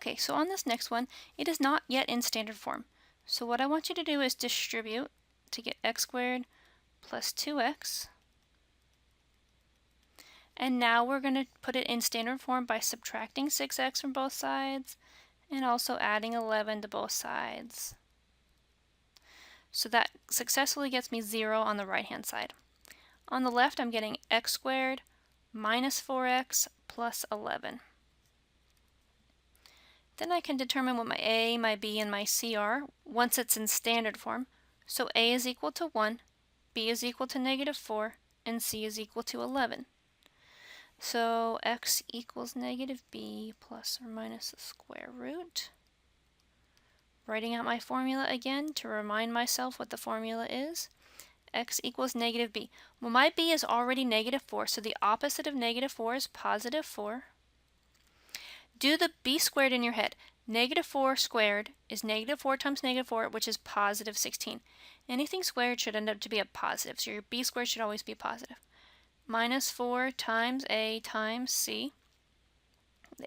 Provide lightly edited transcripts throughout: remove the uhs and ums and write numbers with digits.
Okay, so on this next one, it is not yet in standard form. So what I want you to do is distribute to get x squared plus 2x. And now we're going to put it in standard form by subtracting 6x from both sides and also adding 11 to both sides. So that successfully gets me 0 on the right-hand side. On the left, I'm getting x squared minus 4x plus 11. Then I can determine what my a, my b, and my c are once it's in standard form. So a is equal to 1, b is equal to negative 4, and c is equal to 11. So x equals negative b plus or minus the square root. Writing out my formula again to remind myself what the formula is. X equals negative b. Well, my b is already negative 4, so the opposite of negative 4 is positive 4. Do the b squared in your head. Negative 4 squared is negative 4 times negative 4, which is positive 16. Anything squared should end up to be a positive, so your b squared should always be positive. Minus 4 times a times c.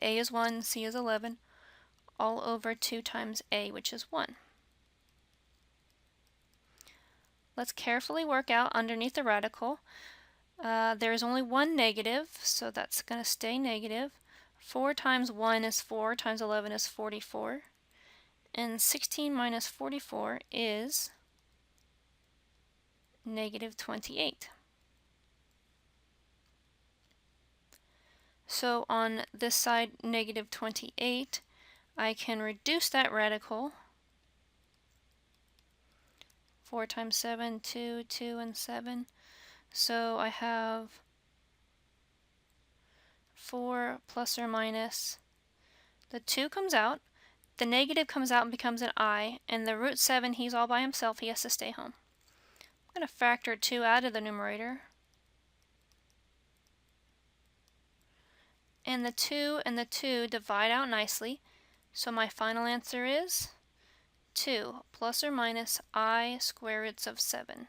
A is 1, c is 11, all over 2 times a, which is 1. Let's carefully work out underneath the radical. There is only one negative, so that's going to stay negative. 4 times 1 is 4 times 11 is 44. And 16 minus 44 is negative 28. So on this side, negative 28, I can reduce that radical. 4 times 7, 2, 2, and 7. So I have 4 plus or minus. The 2 comes out. The negative comes out and becomes an I. And the root 7, he's all by himself. He has to stay home. I'm going to factor 2 out of the numerator. And the 2 and the 2 divide out nicely. So my final answer is 2 plus or minus I square roots of 7.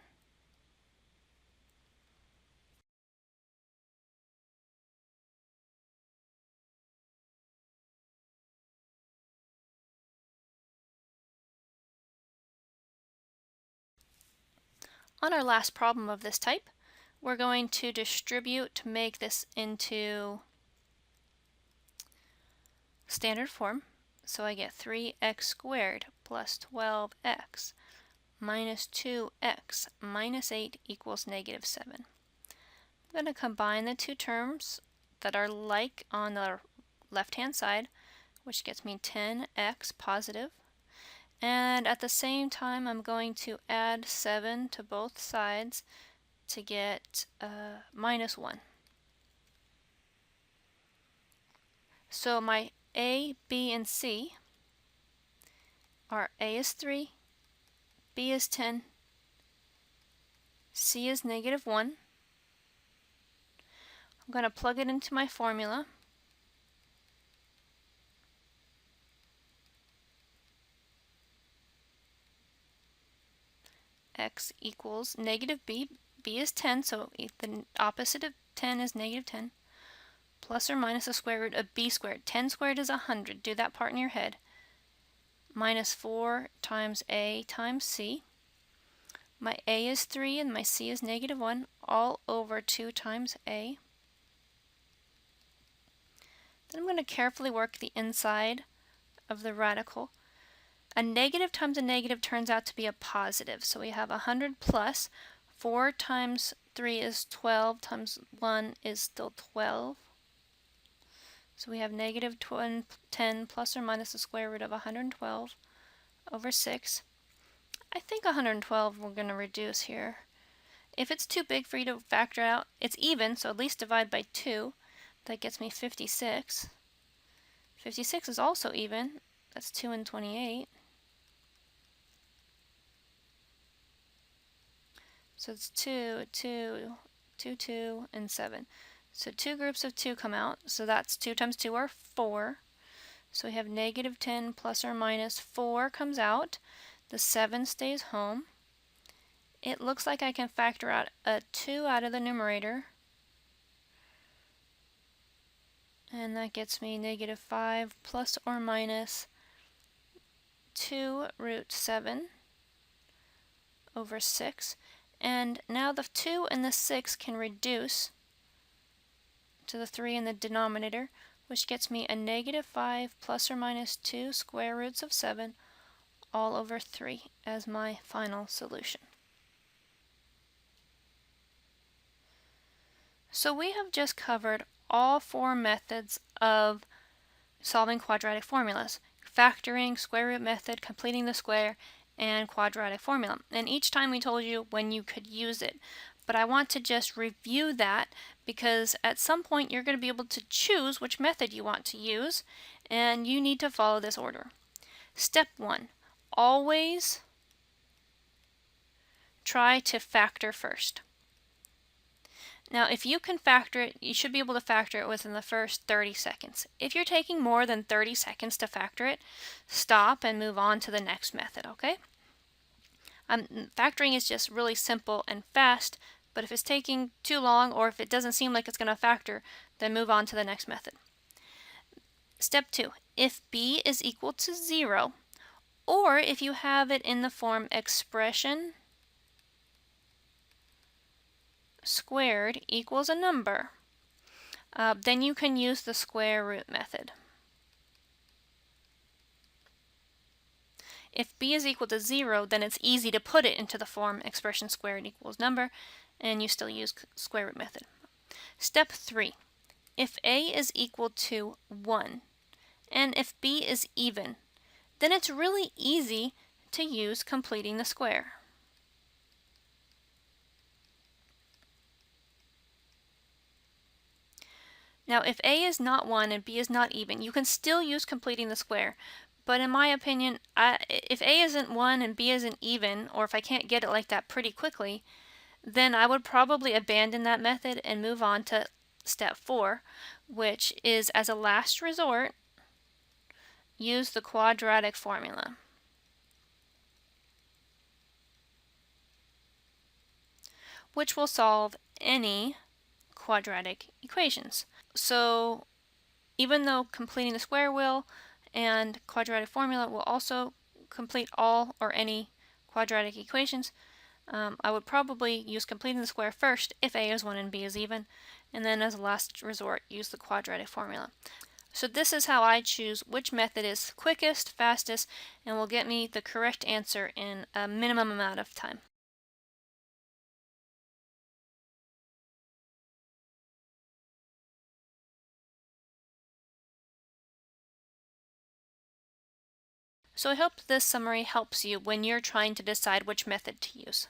On our last problem of this type, we're going to distribute to make this into standard form. So I get 3x squared plus 12x minus 2x minus 8 equals negative 7. I'm going to combine the two terms that are like on the left-hand side, which gets me 10x positive. And at the same time, I'm going to add 7 to both sides to get minus 1. So my a, b, and c are a is 3, b is 10, c is negative 1. I'm going to plug it into my formula. X equals negative b. b is 10, so the opposite of 10 is negative 10. Plus or minus the square root of b squared. 10 squared is 100. Do that part in your head. Minus 4 times a times c. My a is 3 and my c is negative 1, all over 2 times a. Then I'm going to carefully work the inside of the radical. A negative times a negative turns out to be a positive. So we have 100 plus 4 times 3 is 12 times 1 is still 12. So we have negative 10 plus or minus the square root of 112 over 6. I think 112 we're going to reduce here. If it's too big for you to factor out, it's even, so at least divide by 2. That gets me 56. 56 is also even. That's 2 and 28. So it's 2, 2, 2, 2, and 7. So 2 groups of 2 come out. So that's 2 times 2 are 4. So we have negative 10 plus or minus 4 comes out. The 7 stays home. It looks like I can factor out a 2 out of the numerator. And that gets me negative 5 plus or minus 2 root 7 over 6. And now the 2 and the 6 can reduce to the 3 in the denominator, which gets me a negative 5 plus or minus 2 square roots of 7 all over 3 as my final solution. So we have just covered all 4 methods of solving quadratic formulas: factoring, square root method, completing the square, and quadratic formula. And each time we told you when you could use it. But I want to just review that because at some point you're going to be able to choose which method you want to use, and you need to follow this order. Step 1, always try to factor first. Now, if you can factor it, you should be able to factor it within the first 30 seconds. If you're taking more than 30 seconds to factor it, stop and move on to the next method, okay? Factoring is just really simple and fast, but if it's taking too long or if it doesn't seem like it's going to factor, then move on to the next method. Step 2, if b is equal to 0, or if you have it in the form expression squared equals a number, then you can use the square root method. If b is equal to 0, then it's easy to put it into the form expression squared equals number, and you still use square root method. Step 3, if a is equal to 1, and if b is even, then it's really easy to use completing the square. Now, if a is not 1 and b is not even, you can still use completing the square. But in my opinion, if a isn't 1 and b isn't even, or if I can't get it like that pretty quickly, then I would probably abandon that method and move on to step 4, which is, as a last resort, use the quadratic formula, which will solve any quadratic equations. So even though completing the square will and quadratic formula will also complete all or any quadratic equations, I would probably use completing the square first if a is 1 and b is even, and then as a last resort use the quadratic formula. So this is how I choose which method is quickest, fastest, and will get me the correct answer in a minimum amount of time. So I hope this summary helps you when you're trying to decide which method to use.